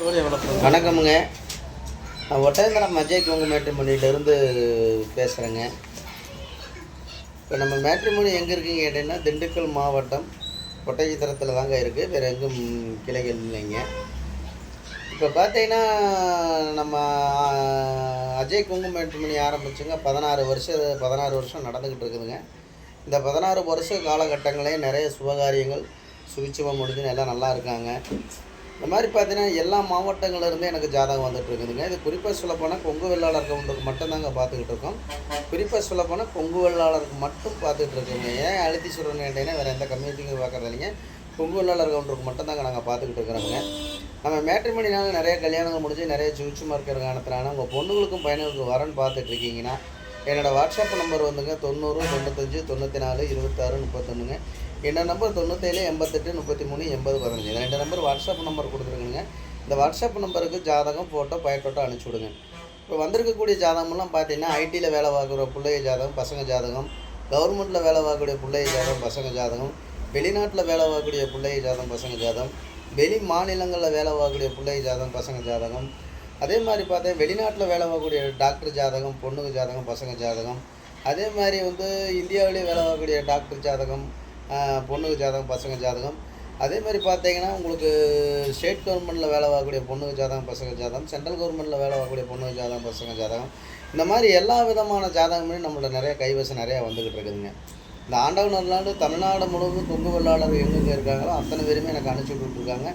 வணக்கமுங்க. நான் ஒட்டயந்தரம் அஜய் கொங்கு மேட்ரிமோனியிலேருந்து பேசுகிறேங்க. இப்போ நம்ம மேட்ரிமோனி எங்கே இருக்குங்க கேட்டிங்கன்னா, திண்டுக்கல் மாவட்டம் ஒட்டயத்தரத்தில் தாங்க இருக்குது. வேறு எங்கும் கிளைகள் இல்லைங்க. இப்போ பார்த்தீங்கன்னா, நம்ம அஜய் கொங்கு மேட்ரிமோனி ஆரம்பிச்சுங்க 16 வருஷம் நடந்துக்கிட்டு இருக்குதுங்க. இந்த 16 வருஷ காலகட்டங்களையும் நிறைய சுபகாரியங்கள் சுபிட்சமாக முடிஞ்சுன்னு எல்லாம் நல்லா இருக்காங்க. இந்த மாதிரி பார்த்தீங்கன்னா எல்லா மாவட்டங்கள்லேருந்து எனக்கு ஜாதகம் வந்துட்டு இருக்குதுங்க. இது குறிப்பாக சொல்லப்போனால் கொங்கு வெள்ளாளர் கவுண்டருக்கு மட்டும்தாங்க பார்த்துக்கிட்டு இருக்கோம். குறிப்பாக சொல்லப்போனால் கொங்கு வெள்ளாளருக்கு மட்டும் பார்த்துட்டு இருக்கோங்க. ஏன் அழுத்தி சொல்கிறேன்னு கேட்டீங்கன்னா, வேறு எந்த கம்யூனிட்டிக்கும் பார்க்குறது இல்லைங்க. கொங்கு வெள்ளாளர் கவுண்டருக்கு மட்டும்தாங்க நாங்கள் பார்த்துக்கிட்டு இருக்கிறோங்க. நம்ம மேட்ரிமோனினால நிறைய கல்யாணங்கள் முடிஞ்சு நிறைய சுவிட்சமாக இருக்கிற காரணத்தினால உங்கள் பொண்ணுங்களுக்கும் பையனுக்கும் வரன்னு பார்த்துட்டு இருக்கீங்கன்னா, என்னோடய வாட்ஸ்அப் நம்பர் வந்துங்க 90 95 94 26 31ங்க. என்னோட நம்பர் 97 88 33 80 15. இந்த 2 நம்பர் வாட்ஸ்அப் நம்பர் கொடுத்துருக்குங்க. இந்த வாட்ஸ்அப் நம்பருக்கு ஜாதகம், ஃபோட்டோ, பயோட்டோ அனுப்பிச்சி விடுங்க. இப்போ வந்திருக்கக்கூடிய ஜாதகம்லாம் பார்த்தீங்கன்னா, ஐடியில் வேலை பார்க்குற பிள்ளைய ஜாதகம், பசங்க ஜாதகம், கவர்மெண்ட்டில் வேலை பார்க்கக்கூடிய பிள்ளைய ஜாதகம், பசங்க ஜாதகம், வெளிநாட்டில் வேலை பார்க்கக்கூடிய பிள்ளைய ஜாதகம், பசங்க ஜாதகம், வெளி மாநிலங்களில் வேலை பார்க்கக்கூடிய பிள்ளைய ஜாதகம், பசங்க ஜாதகம், அதே மாதிரி பார்த்தா வெளிநாட்டில் வேலை பார்க்கக்கூடிய டாக்டர் ஜாதகம், பொண்ணுங்க ஜாதகம், பசங்க ஜாதகம், அதே மாதிரி இந்தியாவிலேயே வேலை பார்க்கக்கூடிய டாக்டர் ஜாதகம், பொண்ணுங்க ஜாதகம், பசங்க ஜாதகம், அதே மாதிரி பார்த்தீங்கன்னா உங்களுக்கு ஸ்டேட் கவர்மெண்ட்டில் வேலை பார்க்கக்கூடிய பொண்ணுங்க ஜாதகம், பசங்க ஜாதகம், சென்ட்ரல் கவர்மெண்ட்டில் வேலை பார்க்கக்கூடிய பொண்ணுங்க ஜாதகம், பசங்க ஜாதகம், இந்த மாதிரி எல்லா விதமான ஜாதகமும் நம்மளோட நிறைய கைவசம் நிறையா வந்துக்கிட்டு இருக்குதுங்க. இந்த ஆண்டவனர்லாண்டு தமிழ்நாடு முழுவதும் கொங்கு வெள்ளாளர் எங்கெங்கே இருக்காங்களோ அத்தனை பேருமே எனக்கு அனுப்பிச்சி விட்டுருக்காங்க.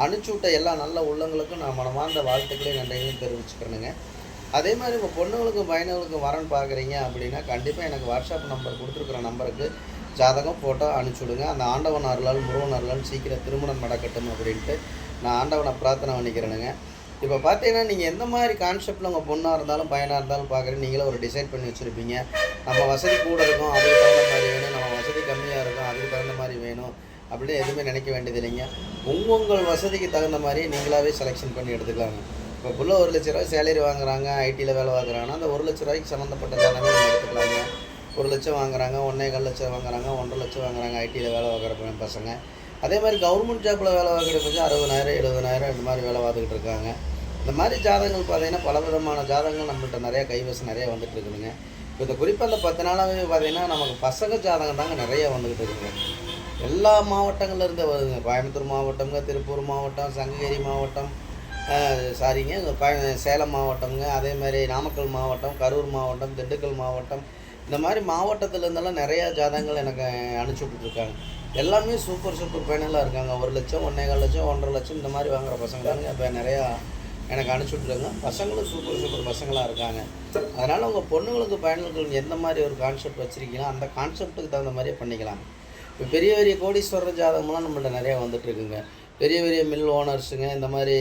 அனுப்பிச்சி விட்ட எல்லா நல்ல உள்ளங்களுக்கும் நான் மனமார்ந்த வாழ்த்துக்களையும் நன்றிகளையும் தெரிவிச்சுக்கிறேனுங்க. அதே மாதிரி உங்கள் பொண்ணுங்களுக்கும் பையனுங்களுக்கும் வரன்னு பார்க்குறீங்க அப்படின்னா, கண்டிப்பாக எனக்கு வாட்ஸ்அப் நம்பர் கொடுத்துருக்குற நம்பருக்கு ஜாதகம், ஃபோட்டோ அனுப்பிச்சி விடுங்க. அந்த ஆண்டவன் அருளால் முருகன் அருளால் சீக்கிரம் திருமணம் நடக்கட்டும் அப்படின்ட்டு நான் ஆண்டவனை பிரார்த்தனை பண்ணிக்கிறேனுங்க. இப்போ பார்த்தீங்கன்னா, நீங்கள் எந்த மாதிரி கான்செப்டில் உங்கள் பொண்ணாக இருந்தாலும் பையனாக இருந்தாலும் பார்க்குறேன், நீங்களே ஒரு டிசைட் பண்ணி வச்சுருப்பீங்க. நம்ம வசதி கூட இருக்கும், அதுக்கு தகுந்த மாதிரி வேணும், நம்ம வசதி கம்மியாக இருக்கும், அதுக்கு தகுந்த மாதிரி வேணும் அப்படின்னு எதுவுமே நினைக்க வேண்டியது இல்லைங்க. உங்கள் வசதிக்கு தகுந்த மாதிரி நீங்களாகவே செலெக்ஷன் பண்ணி எடுத்துக்கலாங்க. இப்போ புள்ள 1 லட்ச ரூபாய் சேலரி வாங்குறாங்க, ஐடியில் வேலை வாங்குறாங்கன்னா, அந்த 1 லட்ச ரூபாய்க்கு சம்மந்தப்பட்ட ஜாதகமே நம்ம எடுத்துக்கலாங்க. 1 லட்சம் வாங்குறாங்க, 1,25 லட்சம் வாங்குறாங்க, 1,50 லட்சம் வாங்குறாங்க ஐடியில் வேலை பார்க்குற பசங்க. அதே மாதிரி கவர்மெண்ட் ஜாப்பில் வேலை பார்க்குற பட்சம் 60,000 70,000 இந்த மாதிரி வேலை பார்த்துக்கிட்டு இருக்காங்க. இந்த மாதிரி ஜாதகங்கள் பார்த்தீங்கன்னா பல விதமான ஜாதகங்கள் நம்மள்கிட்ட நிறையா கைவசம் நிறையா வந்துட்டு இருக்குதுங்க. இப்போ இந்த குறிப்பாக அந்த 10 நாளாகவே பார்த்தீங்கன்னா நமக்கு பசங்க ஜாதகம் தாங்க நிறையா வந்துக்கிட்டு இருக்குங்க. எல்லா மாவட்டங்கள்லேருந்து வருதுங்க. கோயம்புத்தூர் மாவட்டம்ங்க, திருப்பூர் மாவட்டம், சங்ககிரி மாவட்டம், சேலம் மாவட்டம்ங்க, அதே மாதிரி நாமக்கல் மாவட்டம், கரூர் மாவட்டம், திண்டுக்கல் மாவட்டம், இந்த மாதிரி மாவட்டத்துலேருந்தெல்லாம் நிறையா ஜாதகங்கள் எனக்கு அனுப்பிச்சி விட்டுருக்காங்க. எல்லாமே சூப்பர் ஃபைனலாக இருக்காங்க. 1 லட்சம், 1,25 லட்சம், 1,50 லட்சம் இந்த மாதிரி வாங்குகிற பசங்க தானுங்க இப்போ நிறையா எனக்கு அனுப்பிச்சி விட்ருக்காங்க. பசங்களும் சூப்பர் பசங்களாக இருக்காங்க. அதனால் உங்கள் பொண்ணுங்களுக்கு பையன்களுக்கு எந்த மாதிரி ஒரு கான்செப்ட் வச்சுருக்கீங்களோ அந்த கான்செப்ட்டுக்கு தகுந்த மாதிரியே பண்ணிக்கலாம். இப்போ பெரிய கோடீஸ்வரர் ஜாதகம்லாம் நம்மள்ட்ட நிறையா வந்துட்டுருக்குங்க. பெரிய மில் ஓனர்ஸுங்க, இந்த மாதிரி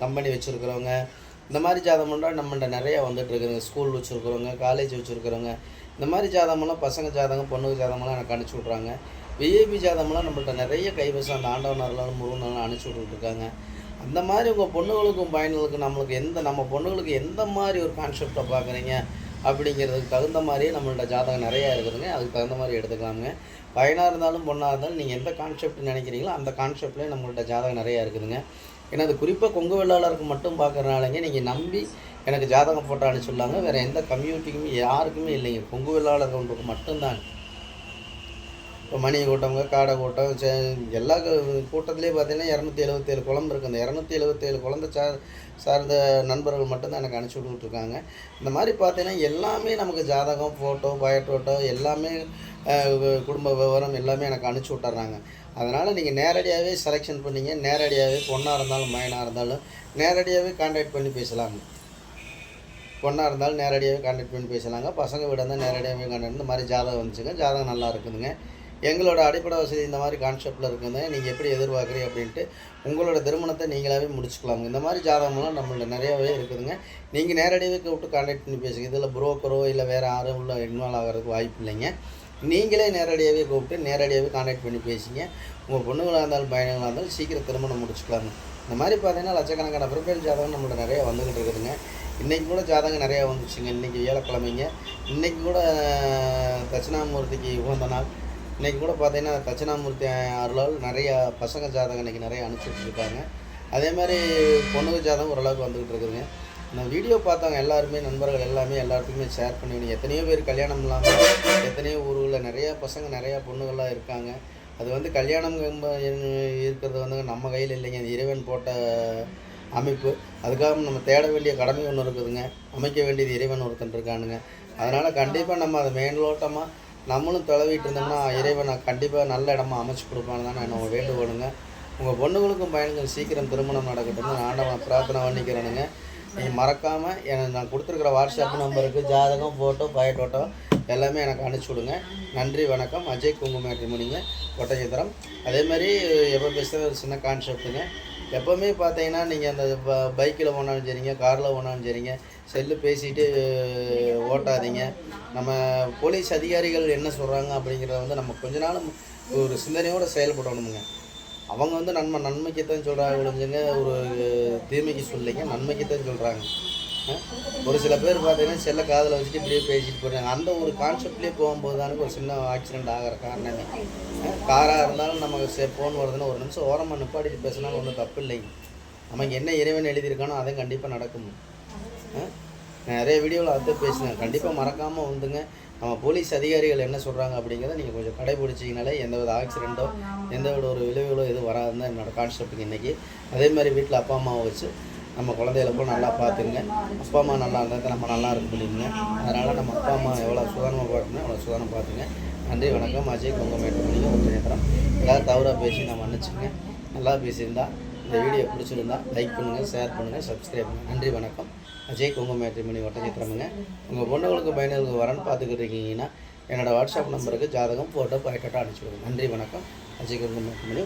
கம்பெனி வச்சுருக்கிறவங்க, இந்த மாதிரி ஜாதகம்லாம் நம்மள்ட்ட நிறையா வந்துட்டுருக்குதுங்க. ஸ்கூல் வச்சுருக்கிறவங்க, காலேஜ் வச்சுருக்கிறவங்க, இந்த மாதிரி ஜாதகமெல்லாம் பசங்க ஜாதகம், பொண்ணுங்க ஜாதகமெல்லாம் எனக்கு அனுப்பிச்சி விட்றாங்க. விஐபி ஜாதகம்லாம் நம்மள்ட்ட நிறைய கைவசம் அந்த ஆண்டவனர்லாம் முருகனெல்லாம் அனுப்பிச்சி விட்டுருக்காங்க. அந்த மாதிரி உங்கள் பொண்ணுகளுக்கும் பையன்களுக்கும் நம்ம பொண்ணுகளுக்கு எந்த மாதிரி ஒரு கான்செப்டை பார்க்குறீங்க அப்படிங்கிறதுக்கு தகுந்த மாதிரியே நம்மள்ட்ட ஜாதகம் நிறையா இருக்குதுங்க. அதுக்கு தகுந்த மாதிரி எடுத்துக்கலாமுங்க. பையனாக இருந்தாலும் பொண்ணாக இருந்தாலும் நீங்கள் எந்த கான்செப்ட் நினைக்கிறீங்களோ அந்த கான்செப்ட்லேயே நம்மள்ட்ட ஜாதகம் நிறையா இருக்குதுங்க. ஏன்னா அது குறிப்பாக கொங்கு வெள்ளாளருக்கு மட்டும் பார்க்குறனாலங்க நீங்கள் நம்பி எனக்கு ஜாதகம் ஃபோட்டோ அனுப்பிச்சுடலாங்க. வேறு எந்த கம்யூனிட்டிக்குமே யாருக்குமே இல்லைங்க. கொங்கு வெள்ளாளர் கவுண்டருக்கு மட்டும்தாங்க. இப்போ மணி கூட்டங்க, காடை கூட்டம், எல்லா கூட்டத்துலேயே பார்த்தீங்கன்னா 277 குழம்பு இருக்குது. அந்த 277 குழந்தை சார்ந்த நண்பர்கள் மட்டும்தான் எனக்கு அனுப்பிச்சி விட்டுருக்காங்க. இந்த மாதிரி பார்த்தீங்கன்னா எல்லாமே நமக்கு ஜாதகம், ஃபோட்டோ, பயோட்டோ எல்லாமே குடும்ப விவரம் எல்லாமே எனக்கு அனுப்பிச்சி விட்டுறாங்க. அதனால் நீங்கள் நேரடியாகவே செலெக்ஷன் பண்ணிங்க. நேரடியாகவே பொண்ணாக இருந்தாலும் பையனாக இருந்தாலும் நேரடியாகவே கான்டாக்ட் பண்ணி பேசலாங்க. பொண்ணாக இருந்தாலும் நேரடியாகவே கான்டாக்ட் பண்ணி பேசலாங்க. பசங்க வீடாக இருந்தால் நேரடியாகவே கான்டாக்ட் இந்த மாதிரி ஜாதகம் வந்துச்சுங்க. ஜாதகம் நல்லா இருக்குதுங்க. எங்களோட அடிப்படை வசதி இந்த மாதிரி கான்செப்டில் இருக்குதுங்க. நீங்கள் எப்படி எதிர்பார்க்குறீங்க அப்படின்ட்டு உங்களோட திருமணத்தை நீங்களாகவே முடிச்சுக்கலாங்க. இந்த மாதிரி ஜாதகம்லாம் நம்மள்ட்ட நிறையாவே இருக்குதுங்க. நீங்கள் நேரடியாகவே கூப்பிட்டு கான்டாக்ட் பண்ணி பேசுங்க. இதில் புரோக்கரோ இல்லை வேறு யாரும் உள்ள இன்வால்வ் ஆகிறதுக்கு வாய்ப்பு இல்லைங்க. நீங்களே நேரடியாகவே கூப்பிட்டு நேரடியாகவே கான்டாக்ட் பண்ணி பேசிங்க. உங்கள் பொண்ணுங்களாக இருந்தாலும் பையன்களாக இருந்தாலும் சீக்கிரம் திருமணம் முடிச்சுக்கலாங்க. இந்த மாதிரி பார்த்தீங்கன்னா லட்சக்கணக்கான ப்ரிப்பேர் ஜாதகம் நம்மள்ட்ட நிறையா வந்துக்கிட்டு இருக்குதுங்க. இன்றைக்கி கூட ஜாதகம் நிறையா வந்துச்சுங்க. இன்றைக்கி வியாழக்கிழமைங்க. இன்றைக்கி கூட தட்சிணாமூர்த்திக்கு உகந்த நாள். இன்றைக்கி கூட பார்த்தீங்கன்னா தட்சிணாமூர்த்தி அருளால் நிறையா பசங்க ஜாதகம் இன்றைக்கி நிறையா அனுப்பிச்சுட்ருக்காங்க. அதே மாதிரி பொண்ணுக்கு ஜாதகம் ஓரளவுக்கு வந்துக்கிட்டு இருக்குதுங்க. இந்த வீடியோ பார்த்தவங்க எல்லாருமே, நண்பர்கள் எல்லாத்துக்குமே ஷேர் பண்ணி எத்தனையோ பேர் கல்யாணம் இல்லாமல் எத்தனையோ ஊர்களில் நிறையா பசங்க நிறையா பொண்ணுகள்லாம் இருக்காங்க. அது வந்து கல்யாணம் இருக்கிறது வந்து நம்ம கையில் இல்லைங்க, அது இறைவன் போட்ட அமைப்பு. அதுக்காக நம்ம தேட வேண்டிய கடமை ஒன்று இருக்குதுங்க, அமைக்க வேண்டியது இறைவன் ஒருத்தன் இருக்கானுங்க. அதனால் கண்டிப்பாக நம்ம அதை மேலோட்டமாக நம்மளும் தொலைவிட்டு இருந்தோம்னா இறைவனை கண்டிப்பாக நல்ல இடமா அமைச்சு கொடுப்பான்னு தான் நான் வேண்டுகோளுங்க. உங்கள் பொண்ணுகளுக்கும் பையனுக்கும் சீக்கிரம் திருமணம் நடக்கட்டும்னு ஆண்டவன் பிரார்த்தனை பண்ணிக்கிறேனுங்க. நீங்கள் மறக்காமல் எனக்கு நான் கொடுத்துருக்குற வாட்ஸ்அப் நம்பருக்கு ஜாதகம், ஃபோட்டோ, பயோடேட்டா எல்லாமே எனக்கு அனுப்பிச்சி விடுங்க. நன்றி, வணக்கம். அஜய் குங்கு மேட்ரிமோனிங்க, ஒட்டஞ்சத்திரம். அதேமாதிரி எப்போ பேசுகிற ஒரு சின்ன கான்செப்ட்டுங்க. எப்போவுமே பார்த்தீங்கன்னா நீங்கள் அந்த பைக்கில் போனாலும் சரிங்க, காரில் போனாலும் சரிங்க, செல்லு பேசிட்டு ஓட்டாதீங்க. நம்ம போலீஸ் அதிகாரிகள் என்ன சொல்கிறாங்க அப்படிங்கிறத வந்து நம்ம கொஞ்ச நாள் ஒரு சிந்தனையோடு செயல்படணுமுங்க. அவங்க வந்து நன்மைக்குத்தான் சொல்கிறாங்க ஒழிஞ்சுங்க, ஒரு தீமைக்கு சொல்லிங்க, நன்மைக்குத்தான் சொல்கிறாங்க. ஒரு சில பேர் பார்த்தீங்கன்னா செல்லை காதில் வச்சுட்டு இப்படியே பேசிட்டு போகிறாங்க. அந்த ஒரு கான்செப்ட்லேயே போகும்போது தானே ஒரு சின்ன ஆக்சிடெண்ட் ஆகிற காரணமே. காராக இருந்தாலும் நமக்கு ஃபோன் வருதுன்னா ஒரு நிமிஷம் ஓரமாக நிப்பாட்டிட்டு பேசினாலும் ஒன்றும் தப்பு இல்லைங்க. நமக்கு என்ன இறைவன் எழுதியிருக்கானோ அதை கண்டிப்பாக நடக்கும். நிறைய வீடியோவில் அதை பேசினேன். கண்டிப்பாக மறக்காமல் வந்துங்க நம்ம போலீஸ் அதிகாரிகள் என்ன சொல்கிறாங்க அப்படிங்கிறத நீங்கள் கொஞ்சம் கடைபிடிச்சிங்கனாலே எந்தவித ஆக்சிடெண்ட்டோ எந்தவித ஒரு விளைவுகளோ எதுவும் வராதுன்னு தான் என்னோடய கான்செப்ட்டுங்க இன்றைக்கி. அதே மாதிரி வீட்டில் அப்பா அம்மாவை வச்சு நம்ம குழந்தைகளை போல் நல்லா பார்த்துங்க. அப்பா அம்மா நல்லா இருந்தால் நம்ம நல்லா இருக்க முடியுங்க. அதனால் நம்ம அப்பா அம்மா எவ்வளோ சுதாரணமாக பார்க்கணும் அவ்வளோ சுதாரணம் பார்த்துங்க. நன்றி, வணக்கம். அஜய் குங்கு மேட்ரிமோனி, ஒட்டஞ்சத்திரம். ஏதாவது தவறாக பேசி நான் மன்னிச்சுங்க. நல்லா பேசியிருந்தா இந்த வீடியோ பிடிச்சிருந்தா லைக் பண்ணுங்கள், ஷேர் பண்ணுங்கள், சப்ஸ்கிரைப் பண்ணுங்கள். நன்றி, வணக்கம். அஜய் குங்கு மேட்ரிமோனி, ஒட்டஞ்சத்திரமுங்க. உங்கள் பொண்ணுகளுக்கு பையனுக்கு வரன்னு பார்த்துக்கிட்டு இருக்கீங்கன்னா என்னோடய வாட்ஸ்அப் நம்பருக்கு ஜாதகம், ஃபோட்டோ, பயோடேட்டா அனுப்பிச்சி விடுங்க. நன்றி, வணக்கம். அஜய் குங்கு மேட்ரிமோனி.